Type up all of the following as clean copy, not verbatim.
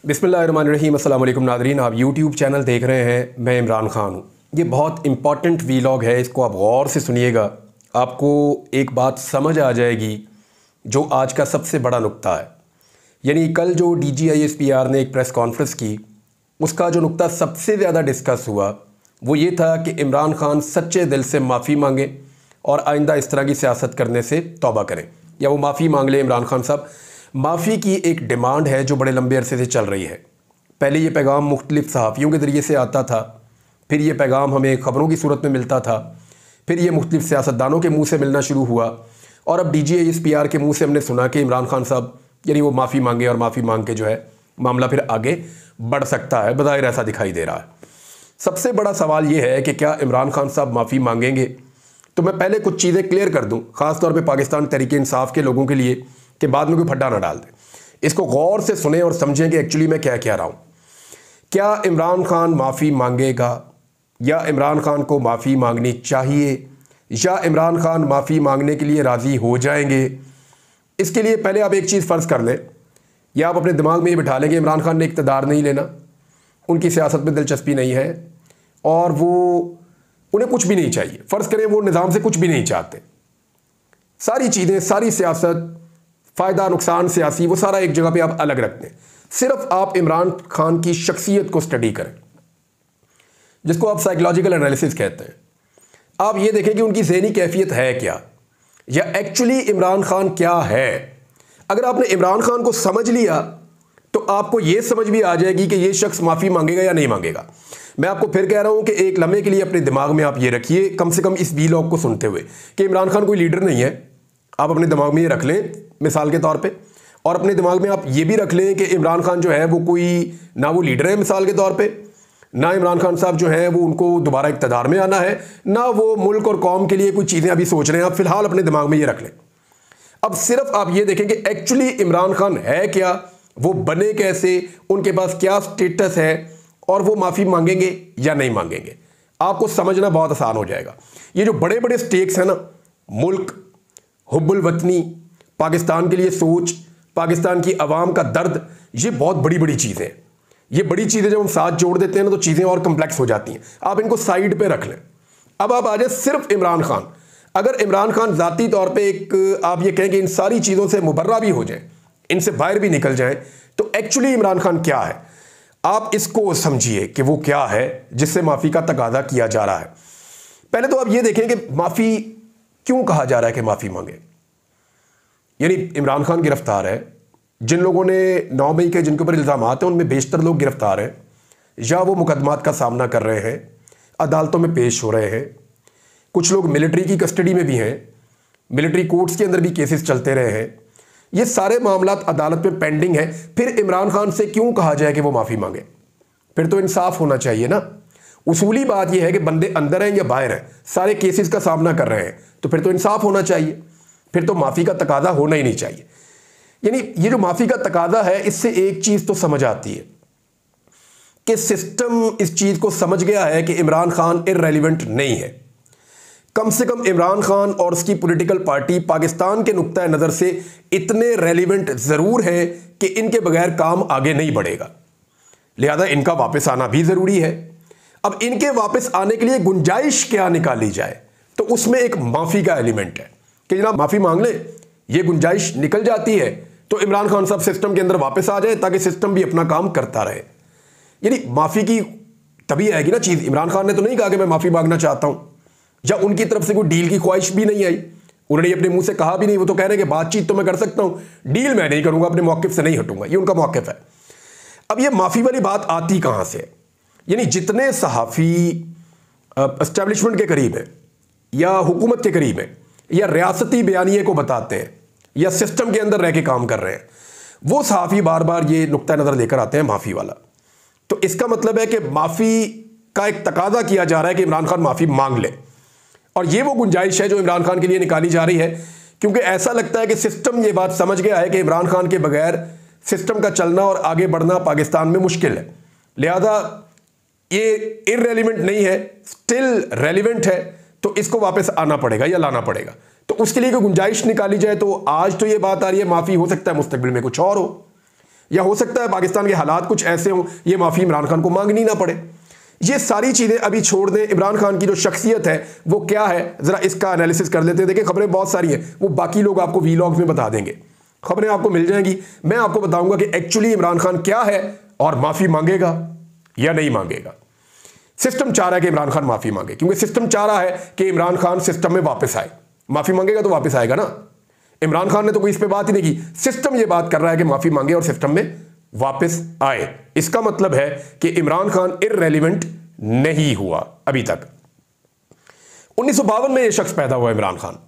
बिस्मिल्लाहिर्रहमानिर्रहीम। अस्सलाम वालेकुम नाज़रीन, आप यूट्यूब चैनल देख रहे हैं। मैं इमरान ख़ान हूँ। ये बहुत इंपॉर्टेंट वीलॉग है, इसको आप गौर से सुनिएगा। आपको एक बात समझ आ जाएगी जो आज का सबसे बड़ा नुक्ता है। यानी कल जो DGISPR ने एक प्रेस कॉन्फ्रेंस की, उसका जो नुक्ता सबसे ज़्यादा डिस्कस हुआ वो ये था कि इमरान ख़ान सच्चे दिल से माफ़ी मांगें और आइंदा इस तरह की सियासत करने से तौबा करें, या वो माफ़ी मांग लें। इमरान ख़ान साहब, माफ़ी की एक डिमांड है जो बड़े लंबे अरसे से चल रही है। पहले ये पैगाम मुख्तलिफ सहाफ़ियों के ज़रिए से आता था, फिर ये पैगाम हमें ख़बरों की सूरत में मिलता था, फिर ये मुख्तलिफ सियासतदानों के मुँह से मिलना शुरू हुआ, और अब DGISPR के मुँह से हमने सुना कि इमरान ख़ान साहब यानी वो माफ़ी मांगे और माफ़ी मांग के जो है मामला फिर आगे बढ़ सकता है, बज़ाहिर ऐसा दिखाई दे रहा है। सबसे बड़ा सवाल ये है कि क्या इमरान ख़ान साहब माफ़ी मांगेंगे? तो मैं पहले कुछ चीज़ें क्लियर कर दूं, ख़ास तौर पे पाकिस्तान तहरीक इंसाफ के लोगों के लिए, कि बाद में कोई फड्डा ना डाल दे। इसको गौर से सुने और समझें कि एक्चुअली मैं क्या कह रहा हूँ। क्या इमरान ख़ान माफ़ी मांगेगा, या इमरान ख़ान को माफ़ी मांगनी चाहिए, या इमरान ख़ान माफ़ी मांगने के लिए राज़ी हो जाएंगे? इसके लिए पहले आप एक चीज़ फ़र्ज़ कर लें, या आप अपने दिमाग में ये बिठा लें कि इमरान ख़ान ने इक़्तिदार नहीं लेना, उनकी सियासत में दिलचस्पी नहीं है, और वो उन्हें कुछ भी नहीं चाहिए। फ़र्ज़ करें वो निज़ाम से कुछ भी नहीं चाहते। सारी चीज़ें, सारी सियासत, फ़ायदा नुकसान सियासी, वो सारा एक जगह पे आप अलग रखते हैं। सिर्फ आप इमरान ख़ान की शख्सियत को स्टडी करें, जिसको आप साइकोलॉजिकल एनालिसिस कहते हैं। आप ये देखें कि उनकी ज़हनी कैफियत है क्या, या एक्चुअली इमरान ख़ान क्या है। अगर आपने इमरान ख़ान को समझ लिया तो आपको ये समझ भी आ जाएगी कि ये शख्स माफ़ी मांगेगा या नहीं मांगेगा। मैं आपको फिर कह रहा हूँ कि एक लम्हे के लिए अपने दिमाग में आप ये रखिए, कम से कम इस वीलॉग को सुनते हुए, कि इमरान ख़ान कोई लीडर नहीं है। आप अपने दिमाग में ये रख लें मिसाल के तौर पे, और अपने दिमाग में आप ये भी रख लें कि इमरान ख़ान जो है वो कोई ना वो लीडर है मिसाल के तौर पे, ना इमरान ख़ान साहब जो है वो उनको दोबारा इक़्तिदार में आना है, ना वो मुल्क और कौम के लिए कोई चीज़ें अभी सोच रहे हैं। आप फ़िलहाल अपने दिमाग में ये रख लें। अब सिर्फ आप ये देखें कि एक्चुअली इमरान ख़ान है क्या, वो बने कैसे, उनके पास क्या स्टेटस है, और वो माफ़ी मांगेंगे या नहीं मांगेंगे। आपको समझना बहुत आसान हो जाएगा। ये जो बड़े बड़े स्टेक्स हैं ना, मुल्क, हुब्बुल वतनी, पाकिस्तान के लिए सोच, पाकिस्तान की आवाम का दर्द, ये बहुत बड़ी बड़ी चीज़ें हैं। ये बड़ी चीज़ें जब हम साथ जोड़ देते हैं ना तो चीज़ें और कम्प्लेक्स हो जाती हैं। आप इनको साइड पे रख लें। अब आप आ जाए सिर्फ इमरान ख़ान। अगर इमरान ख़ान ज़ाती तौर पे एक आप ये कहें कि इन सारी चीज़ों से मुबर्रा भी हो जाए, इनसे बाहर भी निकल जाए, तो एक्चुअली इमरान ख़ान क्या है, आप इसको समझिए कि वो क्या है जिससे माफ़ी का तकाजा किया जा रहा है। पहले तो आप ये देखें कि माफ़ी क्यों कहा जा रहा है कि माफ़ी मांगे। यानी इमरान ख़ान गिरफ्तार है, जिन लोगों ने 9 मई के जिनके ऊपर इल्ज़ामात हैं उनमें बेशतर लोग गिरफ्तार हैं, या वो मुकदमात का सामना कर रहे हैं, अदालतों में पेश हो रहे हैं। कुछ लोग मिलिट्री की कस्टडी में भी हैं, मिलिट्री कोर्ट्स के अंदर भी केसेस चलते रहे हैं। ये सारे मामलात अदालत में पेंडिंग है। फिर इमरान ख़ान से क्यों कहा जाए कि वो माफ़ी मांगे? फिर तो इंसाफ होना चाहिए ना। उसूली बात यह है कि बंदे अंदर हैं या बाहर हैं, सारे केसेस का सामना कर रहे हैं, तो फिर तो इंसाफ होना चाहिए। फिर तो माफ़ी का तकाजा होना ही नहीं चाहिए। यानी ये जो माफ़ी का तकाजा है, इससे एक चीज़ तो समझ आती है कि सिस्टम इस चीज़ को समझ गया है कि इमरान ख़ान इररेलेवेंट नहीं है। कम से कम इमरान ख़ान और उसकी पॉलिटिकल पार्टी पाकिस्तान के नुक्ता नज़र से इतने रेलिवेंट ज़रूर हैं कि इनके बगैर काम आगे नहीं बढ़ेगा। लिहाजा इनका वापस आना भी ज़रूरी है। अब इनके वापस आने के लिए गुंजाइश क्या निकाली जाए, तो उसमें एक माफ़ी का एलिमेंट है कि जनाब माफ़ी मांग ले। ये गुंजाइश निकल जाती है तो इमरान ख़ान साहब सिस्टम के अंदर वापस आ जाए, ताकि सिस्टम भी अपना काम करता रहे। यानी माफ़ी की तभी आएगी ना चीज़। इमरान ख़ान ने तो नहीं कहा कि मैं माफ़ी मांगना चाहता हूँ, या उनकी तरफ से कोई डील की ख्वाहिश भी नहीं आई। उन्होंने अपने मुंह से कहा भी नहीं। वो तो कह रहे हैं कि बातचीत तो मैं कर सकता हूं, डील मैं नहीं करूंगा, अपने मौक़िफ़ से नहीं हटूंगा। ये उनका मौक़िफ़ है। अब ये माफ़ी वाली बात आती कहां से? यानी जितने सहाफ़ी एस्टेब्लिशमेंट के करीब हैं, या हुकूमत के करीब हैं, या रियासती बयानिए को बताते हैं, या सिस्टम के अंदर रह के काम कर रहे हैं, वो सहाफ़ी बार बार ये नुक्ता नज़र लेकर आते हैं माफ़ी वाला। तो इसका मतलब है कि माफ़ी का एक तकाजा किया जा रहा है कि इमरान ख़ान माफ़ी मांग ले, और ये वो गुंजाइश है जो इमरान ख़ान के लिए निकाली जा रही है, क्योंकि ऐसा लगता है कि सिस्टम ये बात समझ गया है कि इमरान ख़ान के बगैर सिस्टम का चलना और आगे बढ़ना पाकिस्तान में मुश्किल है। लिहाजा ये इररेलेवेंट नहीं है, स्टिल रेलिवेंट है, तो इसको वापस आना पड़ेगा या लाना पड़ेगा। तो उसके लिए कोई गुंजाइश निकाली जाए। तो आज तो ये बात आ रही है माफ़ी, हो सकता है मुस्तकबिल में कुछ और हो। या हो सकता है पाकिस्तान के हालात कुछ ऐसे हों ये माफ़ी इमरान खान को मांगनी ना पड़े। ये सारी चीज़ें अभी छोड़ दें, इमरान खान की जो शख्सियत है वो क्या है ज़रा इसका एनालिसिस कर लेते हैं। देखिए खबरें बहुत सारी हैं, वो बाकी लोग आपको वीलॉग्स में बता देंगे, खबरें आपको मिल जाएंगी। मैं आपको बताऊंगा कि एक्चुअली इमरान खान क्या है और माफ़ी मांगेगा या नहीं मांगेगा। सिस्टम चाह रहा है कि इमरान खान माफ़ी मांगे, क्योंकि सिस्टम चाह रहा है कि इमरान खान सिस्टम में वापस आए। माफ़ी मांगेगा तो वापस आएगा ना, इमरान खान ने तो कोई इस पर बात ही नहीं की। सिस्टम ये बात कर रहा है कि माफ़ी मांगे और सिस्टम में वापस आए। इसका मतलब है कि इमरान खान इररेलेवेंट नहीं हुआ अभी तक। 1952 में यह शख्स पैदा हुआ इमरान खान।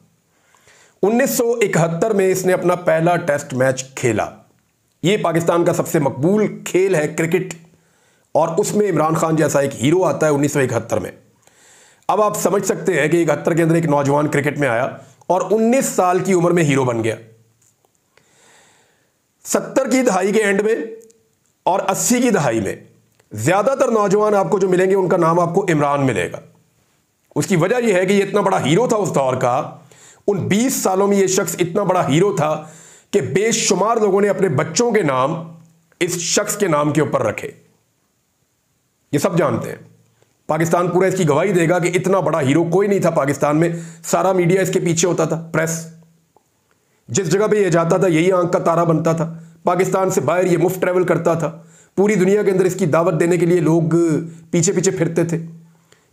1971 में इसने अपना पहला टेस्ट मैच खेला। यह पाकिस्तान का सबसे मकबूल खेल है क्रिकेट, और उसमें इमरान खान जैसा एक हीरो आता है 1971 में। अब आप समझ सकते हैं कि 71 के अंदर एक नौजवान क्रिकेट में आया और 19 साल की उम्र में हीरो बन गया। 70 की दहाई के एंड में और 80 की दहाई में ज्यादातर नौजवान आपको जो मिलेंगे उनका नाम आपको इमरान मिलेगा। उसकी वजह यह है कि यह इतना बड़ा हीरो था उस दौर का। उन 20 सालों में यह शख्स इतना बड़ा हीरो था कि बेशुमार लोगों ने अपने बच्चों के नाम इस शख्स के नाम के ऊपर रखे। ये सब जानते हैं, पाकिस्तान पूरा इसकी गवाही देगा कि इतना बड़ा हीरो कोई नहीं था पाकिस्तान में। सारा मीडिया इसके पीछे होता था, प्रेस जिस जगह पे ये जाता था यही आंख का तारा बनता था। पाकिस्तान से बाहर ये मुफ्त ट्रैवल करता था, पूरी दुनिया के अंदर इसकी दावत देने के लिए लोग पीछे पीछे फिरते थे।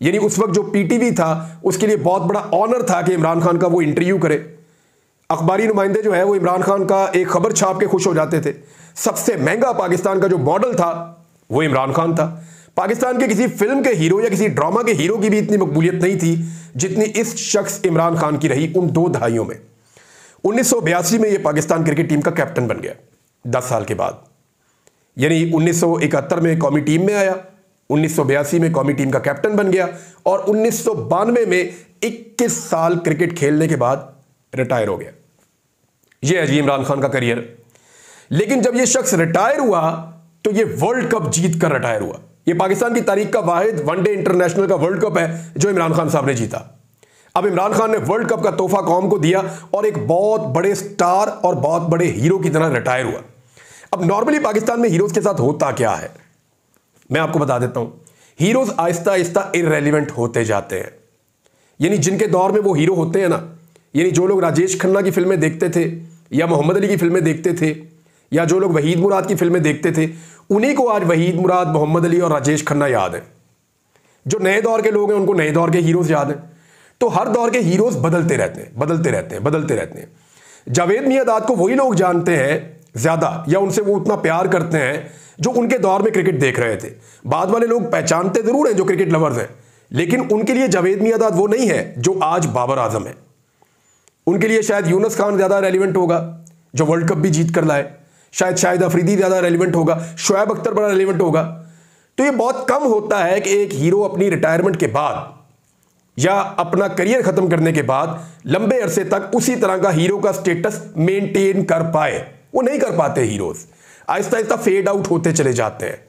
यानी उस वक्त जो पीटीवी था उसके लिए बहुत बड़ा ऑनर था कि इमरान खान का वो इंटरव्यू करे। अखबारी नुमाइंदे जो है वो इमरान खान का एक खबर छाप के खुश हो जाते थे। सबसे महंगा पाकिस्तान का जो मॉडल था वो इमरान खान था। पाकिस्तान के किसी फिल्म के हीरो या किसी ड्रामा के हीरो की भी इतनी मकबूलियत नहीं थी जितनी इस शख्स इमरान खान की रही उन 2 दहाइयों में। 1982 में यह पाकिस्तान क्रिकेट टीम का कैप्टन बन गया 10 साल के बाद। यानी 1971 में कौमी टीम में आया, 1982 में कौमी टीम का कैप्टन बन गया और 1992 में 21 साल क्रिकेट खेलने के बाद रिटायर हो गया। यह है जी इमरान खान का करियर। लेकिन जब यह शख्स रिटायर हुआ तो यह वर्ल्ड कप जीत कर रिटायर हुआ। यह पाकिस्तान की तारीख का वाहिद वनडे इंटरनेशनल का वर्ल्ड कप है जो इमरान खान साहब ने जीता। अब इमरान खान ने वर्ल्ड कप का तोहफा कौम को दिया और एक बहुत बड़े स्टार और बहुत बड़े हीरो की तरह रिटायर हुआ। अब नॉर्मली पाकिस्तान में हीरोज के साथ होता क्या है मैं आपको बता देता हूं। हीरोज आहिस्ता आहिस्ता इररेलेवेंट होते जाते हैं। यानी जिनके दौर में वो हीरो होते हैं ना, यानी जो लोग राजेश खन्ना की फिल्में देखते थे या मोहम्मद अली की फिल्में देखते थे या जो लोग वहीद मुराद की फिल्में देखते थे, उन्हीं को आज वहीद मुराद, मोहम्मद अली और राजेश खन्ना याद है। जो नए दौर के लोग हैं उनको नए दौर के हीरोज याद हैं। तो हर दौर के हीरोज बदलते रहते हैं, बदलते रहते हैं, बदलते रहते हैं। जावेद मियांदाद को वही लोग जानते हैं ज्यादा, या उनसे वो उतना प्यार करते हैं जो उनके दौर में क्रिकेट देख रहे थे। बाद वाले लोग पहचानते जरूर हैं जो क्रिकेट लवर्स हैं, लेकिन उनके लिए जावेद मियांदाद वो नहीं है जो आज बाबर आजम है। उनके लिए शायद यूनुस खान ज्यादा रेलिवेंट होगा जो वर्ल्ड कप भी जीत कर लाए, शायद शाहिद अफरीदी ज्यादा रेलिवेंट होगा, शुएब अख्तर बड़ा रेलिवेंट होगा। तो ये बहुत कम होता है कि एक हीरो अपनी रिटायरमेंट के बाद या अपना करियर खत्म करने के बाद लंबे अरसे तक उसी तरह का हीरो का स्टेटस मेंटेन कर पाए। वो नहीं कर पाते heroes, Aahista Aahista fade out होते चले जाते हैं,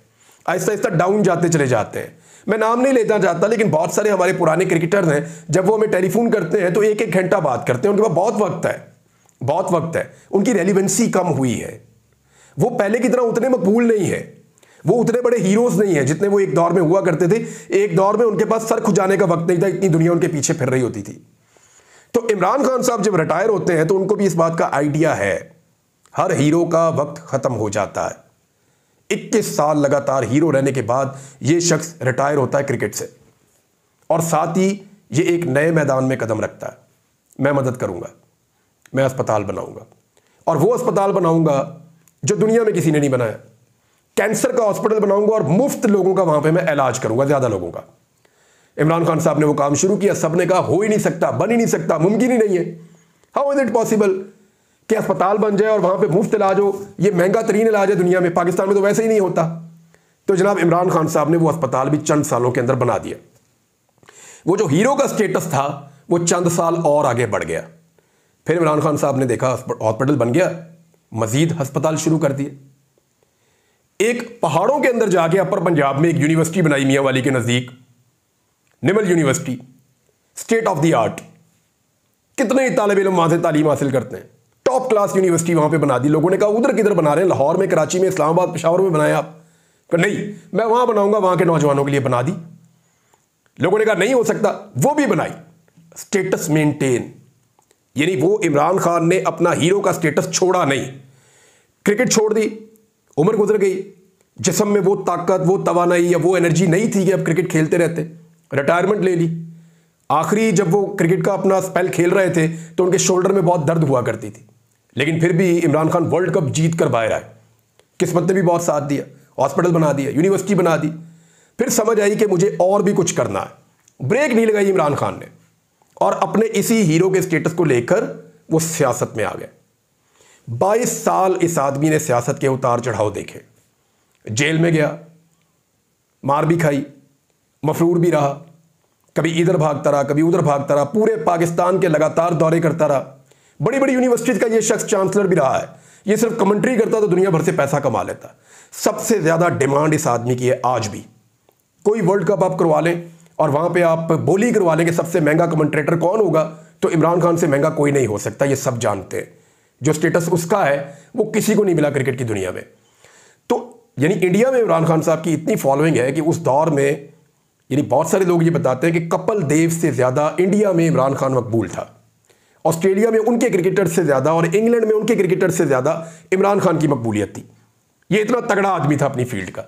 आहिस्ता आहिस्ता डाउन जाते चले जाते हैं। मैं नाम नहीं लेना चाहता, लेकिन बहुत सारे हमारे पुराने क्रिकेटर्स हैं, जब वो हमें टेलीफोन करते हैं तो 1-1 घंटा बात करते हैं, उनके पास बहुत वक्त है, बहुत वक्त है। उनकी रेलिवेंसी कम हुई है, वो पहले की तरह उतने मकबूल नहीं है, वो उतने बड़े हीरोज नहीं है जितने वो एक दौर में हुआ करते थे। एक दौर में उनके पास सर खुजाने का वक्त नहीं था, इतनी दुनिया उनके पीछे फिर रही होती थी। तो इमरान खान साहब जब रिटायर होते हैं तो उनको भी इस बात का आइडिया है, हर हीरो का वक्त खत्म हो जाता है। 21 साल लगातार हीरो रहने के बाद ये शख्स रिटायर होता है क्रिकेट से, और साथ ही ये एक नए मैदान में कदम रखता है। मैं मदद करूंगा, मैं अस्पताल बनाऊंगा, और वो अस्पताल बनाऊंगा जो दुनिया में किसी ने नहीं बनाया। कैंसर का हॉस्पिटल बनाऊंगा और मुफ्त लोगों का वहां पे मैं इलाज करूंगा, ज्यादा लोगों का। इमरान खान साहब ने वो काम शुरू किया, सबने कहा हो ही नहीं सकता, बन ही नहीं सकता, मुमकिन ही नहीं है। हाउ इज इट पॉसिबल कि अस्पताल बन जाए और वहां पे मुफ्त इलाज हो? ये महंगा तरीन इलाज है दुनिया में, पाकिस्तान में तो वैसे ही नहीं होता। तो जनाब इमरान खान साहब ने वो अस्पताल भी चंद सालों के अंदर बना दिया। वो जो हीरो का स्टेटस था वो चंद साल और आगे बढ़ गया। फिर इमरान खान साहब ने देखा हॉस्पिटल बन गया, मजीद अस्पताल शुरू कर दिए। एक पहाड़ों के अंदर जाके अपर पंजाब में एक यूनिवर्सिटी बनाई मियां वाली के नजदीक, Nimal university, state of the art. कितने तालिब इल्म वहां से तालीम हासिल करते हैं, टॉप क्लास यूनिवर्सिटी वहां पे बना दी। लोगों ने कहा उधर किधर बना रहे हैं, लाहौर में, कराची में, इस्लामाबाद, पेशावर में बनाए आप? नहीं, मैं वहां बनाऊंगा, वहां के नौजवानों के लिए बना दी। लोगों ने कहा नहीं हो सकता, वो भी बनाई। स्टेटस मेंटेन, यानी वो इमरान खान ने अपना हीरो का स्टेटस छोड़ा नहीं। क्रिकेट छोड़ दी, उम्र गुजर गई, जिस्म में वो ताकत, वो तवानाई या वो एनर्जी नहीं थी कि अब क्रिकेट खेलते रहते, रिटायरमेंट ले ली। आखिरी जब वो क्रिकेट का अपना स्पेल खेल रहे थे तो उनके शोल्डर में बहुत दर्द हुआ करती थी, लेकिन फिर भी इमरान खान वर्ल्ड कप जीत कर बाहर आए। किस्मत ने भी बहुत साथ दिया, हॉस्पिटल बना दिया, यूनिवर्सिटी बना दी। फिर समझ आई कि मुझे और भी कुछ करना है। ब्रेक नहीं लगाई इमरान खान ने, और अपने इसी हीरो के स्टेटस को लेकर वो सियासत में आ गए। 22 साल इस आदमी ने सियासत के उतार चढ़ाव देखे। जेल में गया, मार भी खाई, मफरूर भी रहा, कभी इधर भागता रहा, कभी उधर भागता रहा, पूरे पाकिस्तान के लगातार दौरे करता रहा। बड़ी बड़ी यूनिवर्सिटीज का ये शख्स चांसलर भी रहा है। ये सिर्फ कमेंट्री करता तो दुनिया भर से पैसा कमा लेता। सबसे ज्यादा डिमांड इस आदमी की है आज भी। कोई वर्ल्ड कप आप करवा लें और वहां पे आप बोली करवा लें कि सबसे महंगा कमेंट्रेटर कौन होगा, तो इमरान खान से महंगा कोई नहीं हो सकता। ये सब जानते हैं। जो स्टेटस उसका है वो किसी को नहीं मिला क्रिकेट की दुनिया में। तो यानी इंडिया में इमरान खान साहब की इतनी फॉलोइंग है कि उस दौर में, यानी बहुत सारे लोग ये बताते हैं कि कपिल देव से ज्यादा इंडिया में इमरान खान मकबूल था। ऑस्ट्रेलिया में उनके क्रिकेटर से ज्यादा और इंग्लैंड में उनके क्रिकेटर से ज्यादा इमरान खान की मकबूलियत थी। ये इतना तगड़ा आदमी था अपनी फील्ड का,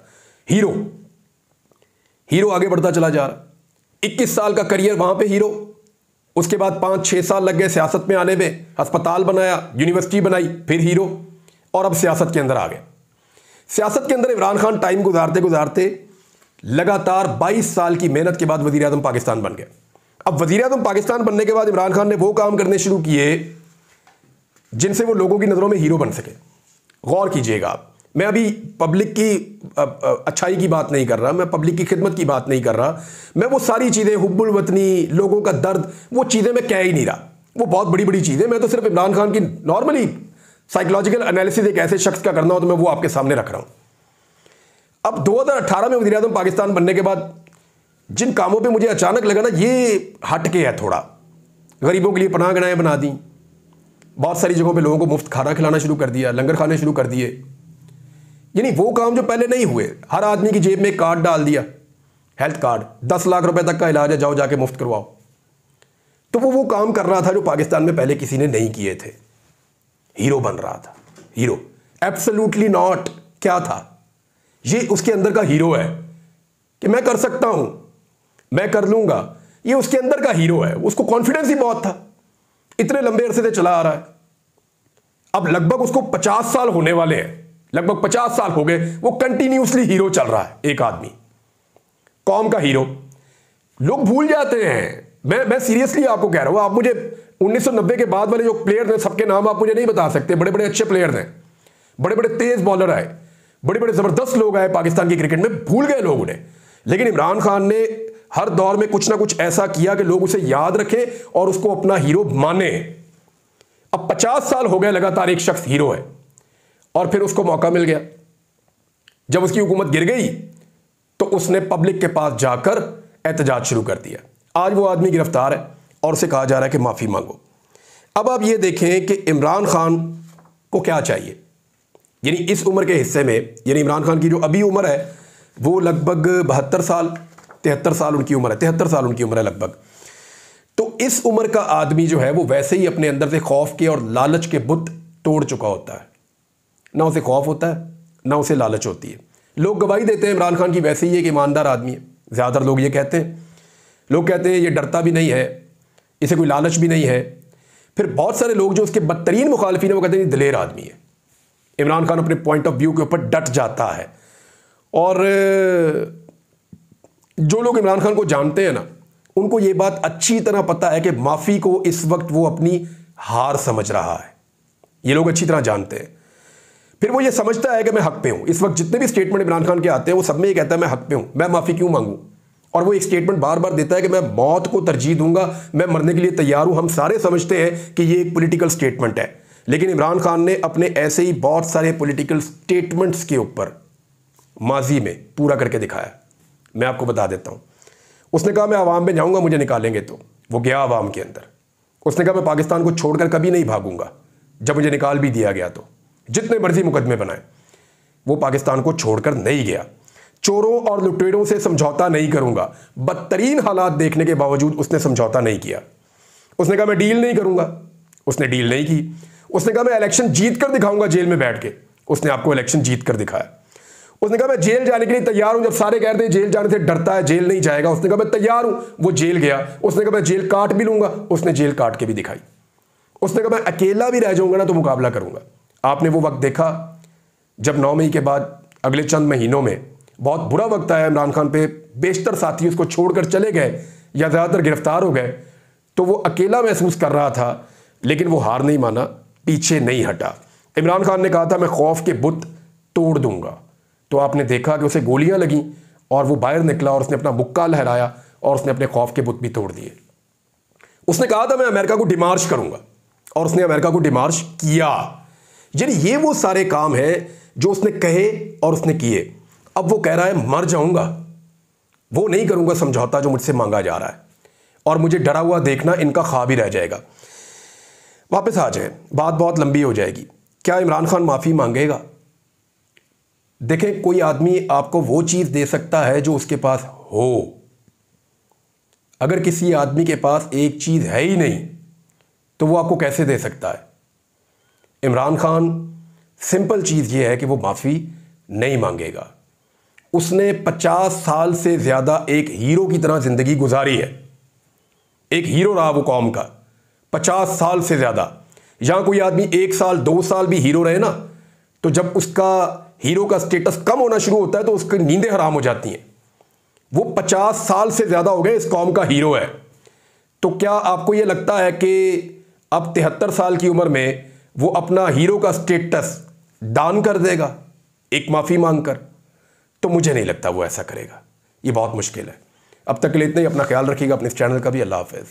हीरो। हीरो आगे बढ़ता चला जा रहा। 21 साल का करियर वहां पे हीरो। उसके बाद 5-6 साल लग गए सियासत में आने में। अस्पताल बनाया, यूनिवर्सिटी बनाई, फिर हीरो, और अब सियासत के अंदर आ गए। सियासत के अंदर इमरान खान टाइम गुजारते गुजारते लगातार 22 साल की मेहनत के बाद वजीर आजम पाकिस्तान बन गए। अब वजीर आजम पाकिस्तान बनने के बाद इमरान खान ने वो काम करने शुरू किए जिनसे वो लोगों की नजरों में हीरो बन सके। गौर कीजिएगा आप, मैं अभी पब्लिक की अच्छाई की बात नहीं कर रहा, मैं पब्लिक की खिदमत की बात नहीं कर रहा। मैं वो सारी चीज़ें, हुब्बुल वतनी, लोगों का दर्द, वो चीज़ें मैं कह ही नहीं रहा। वो बहुत बड़ी बड़ी चीज़ें। मैं तो सिर्फ इमरान खान की नॉर्मली साइकोलॉजिकल एनालिसिस एक ऐसे शख्स का करना हो तो मैं वो आपके सामने रख रहा हूँ। अब 2018 में वज़ीर आज़म पाकिस्तान बनने के बाद जिन कामों पे मुझे अचानक लगा ना ये हट के है थोड़ा, गरीबों के लिए पनाहगाहें बना दी, बहुत सारी जगहों पे लोगों को मुफ्त खाना खिलाना शुरू कर दिया, लंगर खाने शुरू कर दिए। यानी वो काम जो पहले नहीं हुए। हर आदमी की जेब में एक कार्ड डाल दिया, हेल्थ कार्ड, 10 लाख रुपए तक का इलाज है, जाओ जाके मुफ्त करवाओ। तो वो काम कर रहा था जो पाकिस्तान में पहले किसी ने नहीं किए थे। हीरो बन रहा था, हीरो। Absolutely not. क्या था ये? उसके अंदर का हीरो है कि मैं कर सकता हूं, मैं कर लूंगा। ये उसके अंदर का हीरो है। उसको कॉन्फिडेंस ही बहुत था, इतने लंबे अरसे से चला आ रहा है। अब लगभग उसको 50 साल होने वाले हैं, लगभग 50 साल हो गए, वो कंटिन्यूसली हीरो चल रहा है। एक आदमी, कौम का हीरो। लोग भूल जाते हैं। मैं सीरियसली आपको कह रहा हूं। आप मुझे 1990 के बाद वाले जो प्लेयर हैं सबके नाम आप मुझे नहीं बता सकते। बड़े बड़े अच्छे प्लेयर हैं, बड़े बड़े तेज बॉलर आए, बड़े बड़े जबरदस्त लोग आए पाकिस्तान की क्रिकेट में, भूल गए लोग उन्हें। लेकिन इमरान खान ने हर दौर में कुछ ना कुछ ऐसा किया कि लोग उसे याद रखें और उसको अपना हीरो माने। अब 50 साल हो गए लगातार एक शख्स हीरो है, और फिर उसको मौका मिल गया। जब उसकी हुकूमत गिर गई तो उसने पब्लिक के पास जाकर एहतजाज शुरू कर दिया। आज वो आदमी गिरफ्तार है और उसे कहा जा रहा है कि माफी मांगो। अब आप ये देखें कि इमरान खान को क्या चाहिए। यानी इस उम्र के हिस्से में, यानी इमरान खान की जो अभी उम्र है वो लगभग 72 साल 73 साल उनकी उम्र है, 73 साल उनकी उम्र है लगभग। तो इस उम्र का आदमी जो है वो वैसे ही अपने अंदर से खौफ के और लालच के बुत तोड़ चुका होता है। ना उसे खौफ होता है, ना उसे लालच होती है। लोग गवाही देते हैं इमरान खान की वैसे ही एक ईमानदार आदमी है। ज़्यादातर लोग ये कहते हैं। लोग कहते हैं ये डरता भी नहीं है, इसे कोई लालच भी नहीं है। फिर बहुत सारे लोग जो उसके बदतरीन मुखालिफिन है वो कहते हैं दिलेर आदमी है। इमरान खान अपने पॉइंट ऑफ व्यू के ऊपर डट जाता है। और जो लोग इमरान खान को जानते हैं ना, उनको ये बात अच्छी तरह पता है कि माफ़ी को इस वक्त वो अपनी हार समझ रहा है। ये लोग अच्छी तरह जानते हैं। फिर वो ये समझता है कि मैं हक पे हूं। इस वक्त जितने भी स्टेटमेंट इमरान खान के आते हैं वो सब में ये कहता है मैं हक पे हूं, मैं माफ़ी क्यों मांगूं। और वो एक स्टेटमेंट बार बार देता है कि मैं मौत को तरजीह दूंगा, मैं मरने के लिए तैयार हूं। हम सारे समझते हैं कि ये एक पॉलिटिकल स्टेटमेंट है, लेकिन इमरान खान ने अपने ऐसे ही बहुत सारे पॉलिटिकल स्टेटमेंट्स के ऊपर माजी में पूरा करके दिखाया। मैं आपको बता देता हूं। उसने कहा मैं आवाम में जाऊंगा, मुझे निकालेंगे तो। वो गया आवाम के अंदर। उसने कहा मैं पाकिस्तान को छोड़कर कभी नहीं भागूंगा, जब मुझे निकाल भी दिया गया तो जितने मर्जी मुकदमे बनाए, वो पाकिस्तान को छोड़कर नहीं गया। चोरों और लुटेरों से समझौता नहीं करूंगा, बदतरीन हालात देखने के बावजूद उसने समझौता नहीं किया। उसने कहा मैं डील नहीं करूंगा, उसने डील नहीं की। उसने कहा मैं इलेक्शन जीत कर दिखाऊंगा जेल में बैठ के, उसने आपको इलेक्शन जीत कर दिखाया। उसने कहा मैं जेल जाने के लिए तैयार हूं, जब सारे कहते हैं जेल जाने से डरता है, जेल नहीं जाएगा, उसने कहा मैं तैयार हूं। वो जेल गया, उसने कहा मैं जेल काट भी लूंगा, उसने जेल काट के भी दिखाई। उसने कहा मैं अकेला भी रह जाऊंगा ना तो मुकाबला करूंगा। आपने वो वक्त देखा जब 9 मई के बाद अगले चंद महीनों में बहुत बुरा वक्त आया इमरान खान पे, बेशतर साथी उसको छोड़कर चले गए या ज़्यादातर गिरफ्तार हो गए, तो वो अकेला महसूस कर रहा था, लेकिन वो हार नहीं माना, पीछे नहीं हटा। इमरान खान ने कहा था मैं खौफ के बुत तोड़ दूंगा, तो आपने देखा कि उसे गोलियां लगीं और वो बाहर निकला और उसने अपना मुक्का लहराया और उसने अपने खौफ के बुत भी तोड़ दिए। उसने कहा था मैं अमेरिका को डिमार्च करूंगा और उसने अमेरिका को डिमार्च किया। यानी ये वो सारे काम हैं जो उसने कहे और उसने किए। अब वो कह रहा है मर जाऊंगा, वो नहीं करूंगा समझौता जो मुझसे मांगा जा रहा है, और मुझे डरा हुआ देखना इनका ख्वाब ही रह जाएगा। वापस आ जाए, बात बहुत लंबी हो जाएगी। क्या इमरान खान माफ़ी मांगेगा? देखें, कोई आदमी आपको वो चीज़ दे सकता है जो उसके पास हो। अगर किसी आदमी के पास एक चीज़ है ही नहीं तो वो आपको कैसे दे सकता है? इमरान खान, सिंपल चीज़ ये है कि वो माफ़ी नहीं मांगेगा। उसने 50 साल से ज़्यादा एक हीरो की तरह ज़िंदगी गुजारी है, एक हीरो रहा वो कौम का 50 साल से ज़्यादा। यहाँ कोई आदमी 1 साल 2 साल भी हीरो रहे ना, तो जब उसका हीरो का स्टेटस कम होना शुरू होता है तो उसकी नींदें हराम हो जाती हैं। वो 50 साल से ज़्यादा हो गए, इस कौम का हीरो है। तो क्या आपको ये लगता है कि अब 73 साल की उम्र में वो अपना हीरो का स्टेटस दान कर देगा एक माफ़ी मांगकर? तो मुझे नहीं लगता वो ऐसा करेगा, ये बहुत मुश्किल है। अब तक के लिए इतना ही। अपना ख्याल रखिएगा, अपने इस चैनल का भी। अल्लाह हाफ़िज़।